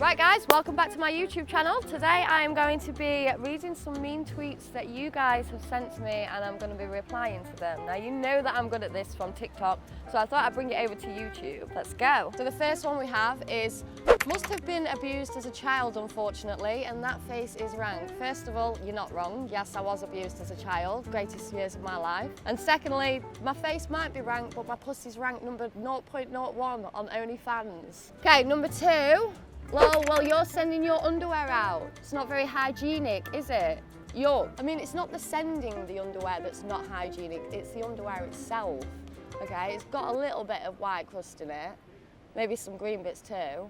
Right guys, welcome back to my YouTube channel. Today I am going to be reading some mean tweets that you guys have sent to me and I'm going to be replying to them. Now you know that I'm good at this from TikTok, so I thought I'd bring it over to YouTube. Let's go. So the first one we have is, must have been abused as a child unfortunately, and that face is rank. First of all, you're not wrong. Yes, I was abused as a child, greatest years of my life. And secondly, my face might be rank, but my pussy's ranked number 0.01 on OnlyFans. Okay, number two. Well, you're sending your underwear out. It's not very hygienic, is it? I mean, it's not the sending the underwear that's not hygienic, it's the underwear itself, okay? It's got a little bit of white crust in it, maybe some green bits too.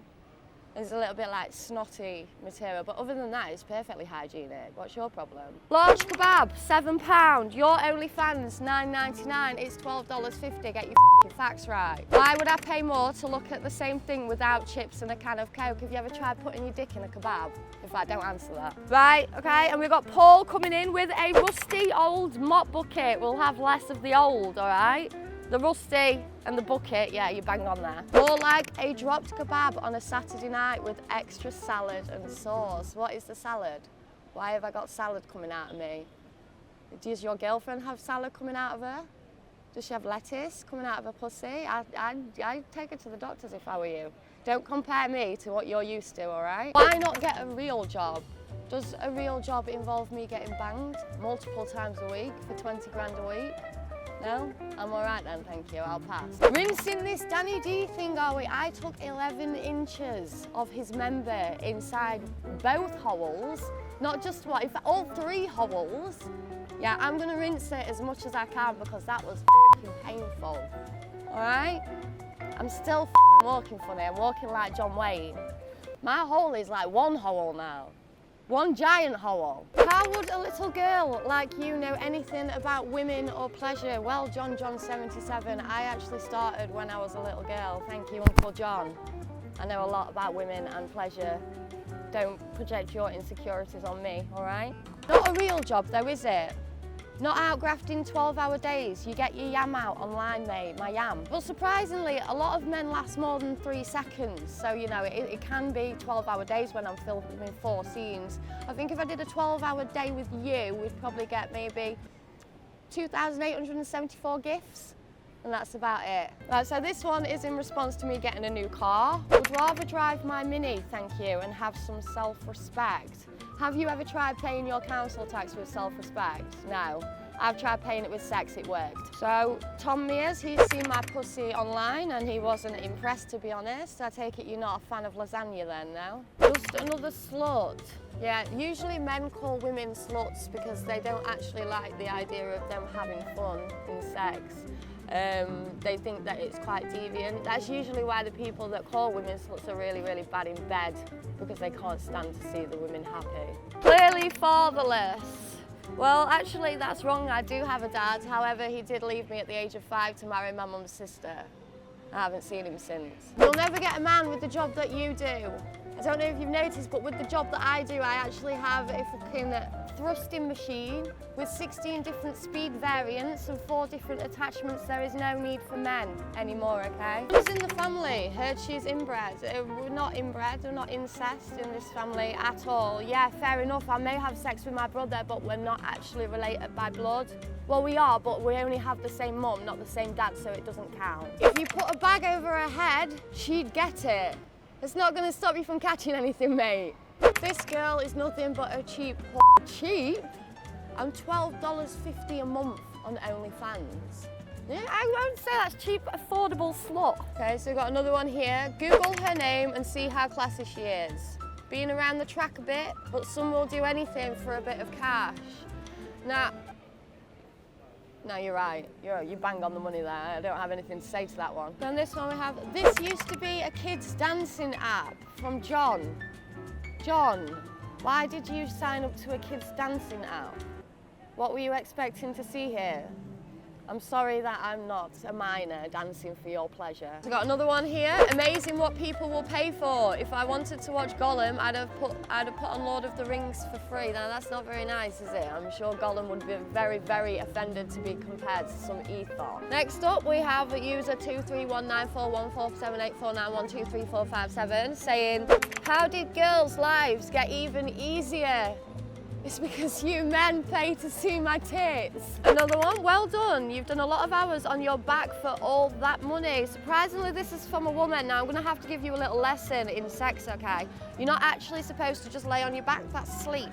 There's a little bit like snotty material, but other than that, it's perfectly hygienic. What's your problem? Large kebab, £7. Your OnlyFans, $9.99. It's $12.50. Get your facts right. Why would I pay more to look at the same thing without chips and a can of Coke? Have you ever tried putting your dick in a kebab? In fact, don't answer that. Right, okay, and we've got Paul coming in with a rusty old mop bucket. We'll have less of the old, all right? The rusty and the bucket, yeah, you bang on there. More like a dropped kebab on a Saturday night with extra salad and sauce. What is the salad? Why have I got salad coming out of me? Does your girlfriend have salad coming out of her? Does she have lettuce coming out of her pussy? I'd take her to the doctors if I were you. Don't compare me to what you're used to, all right? Why not get a real job? Does a real job involve me getting banged multiple times a week for 20 grand a week? No? I'm all right then, thank you, I'll pass. Rinsing this Danny D thing, are we? I took 11 inches of his member inside both holes, not just one, in fact, all three holes. Yeah, I'm gonna rinse it as much as I can because that was f***ing painful, all right? I'm still f***ing walking funny, I'm walking like John Wayne. My hole is like one hole now. One giant hole. How would a little girl like you know anything about women or pleasure? Well, John 77, I actually started when I was a little girl. Thank you, Uncle John. I know a lot about women and pleasure. Don't project your insecurities on me, all right? Not a real job though, is it? Not out grafting 12-hour days. You get your yam out online, mate, my yam. But surprisingly, a lot of men last more than 3 seconds. So, you know, it can be 12-hour days when I'm filming 4 scenes. I think if I did a 12-hour day with you, we'd probably get maybe 2,874 gifts. And that's about it. Right, so this one is in response to me getting a new car. Would rather drive my Mini, thank you, and have some self-respect. Have you ever tried paying your council tax with self-respect? No. I've tried paying it with sex, it worked. So, Tom Mears, he's seen my pussy online and he wasn't impressed, to be honest. I take it you're not a fan of lasagna then, no? Just another slut. Yeah, usually men call women sluts because they don't actually like the idea of them having fun in sex. They think that it's quite deviant. That's usually why the people that call women sluts are really, really bad in bed, because they can't stand to see the women happy. Clearly fatherless. Well, actually that's wrong. I do have a dad. However, he did leave me at the age of 5 to marry my mum's sister. I haven't seen him since. You'll never get a man with the job that you do. I don't know if you've noticed, but with the job that I do, I actually have a fucking thrusting machine with 16 different speed variants and 4 different attachments. There is no need for men anymore, okay? Who's in the family? Heard she's inbred. We're not inbred, we're not incest in this family at all. Yeah, fair enough, I may have sex with my brother, but we're not actually related by blood. Well, we are, but we only have the same mum, not the same dad, so it doesn't count. If you put a bag over her head, she'd get it. It's not going to stop you from catching anything, mate. This girl is nothing but a cheap cheap. I'm $12.50 a month on OnlyFans. Yeah, I won't say that's cheap, affordable slut. Okay, so we've got another one here. Google her name and see how classy she is. Been around the track a bit, but some will do anything for a bit of cash. Nah. No, you're right. You bang on the money there. I don't have anything to say to that one. Then this one we have, this used to be a kids dancing app from John. John, why did you sign up to a kids dancing app? What were you expecting to see here? I'm sorry that I'm not a minor dancing for your pleasure. I've got another one here. Amazing what people will pay for. If I wanted to watch Gollum, I'd have put on Lord of the Rings for free. Now that's not very nice, is it? I'm sure Gollum would be very, very offended to be compared to some Ethor. Next up, we have a user 23194144784912345 saying, how did girls' lives get even easier? It's because you men pay to see my tits. Another one, well done. You've done a lot of hours on your back for all that money. Surprisingly, this is from a woman. Now, I'm gonna have to give you a little lesson in sex, okay? You're not actually supposed to just lay on your back, that's sleep.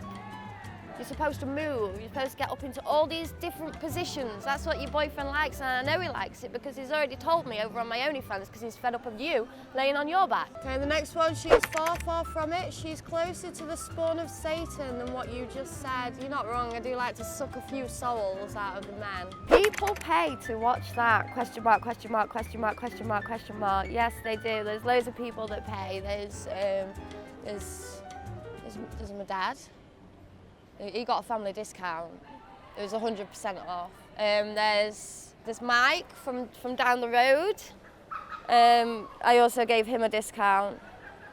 You're supposed to move, you're supposed to get up into all these different positions. That's what your boyfriend likes, and I know he likes it because he's already told me over on my OnlyFans because he's fed up of you laying on your back. Okay, the next one, she's far, far from it. She's closer to the spawn of Satan than what you just said. You're not wrong, I do like to suck a few souls out of the man. People pay to watch that, question mark, question mark, question mark, question mark, question mark. Yes, they do. There's loads of people that pay. There's my dad. He got a family discount. It was 100% off. There's Mike from down the road. I also gave him a discount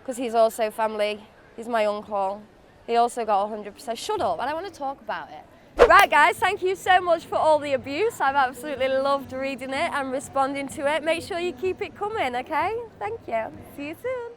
because he's also family. He's my uncle. He also got 100%. Shut up, I don't want to talk about it. Right guys, thank you so much for all the abuse. I've absolutely loved reading it and responding to it. Make sure you keep it coming, okay? Thank you. See you soon.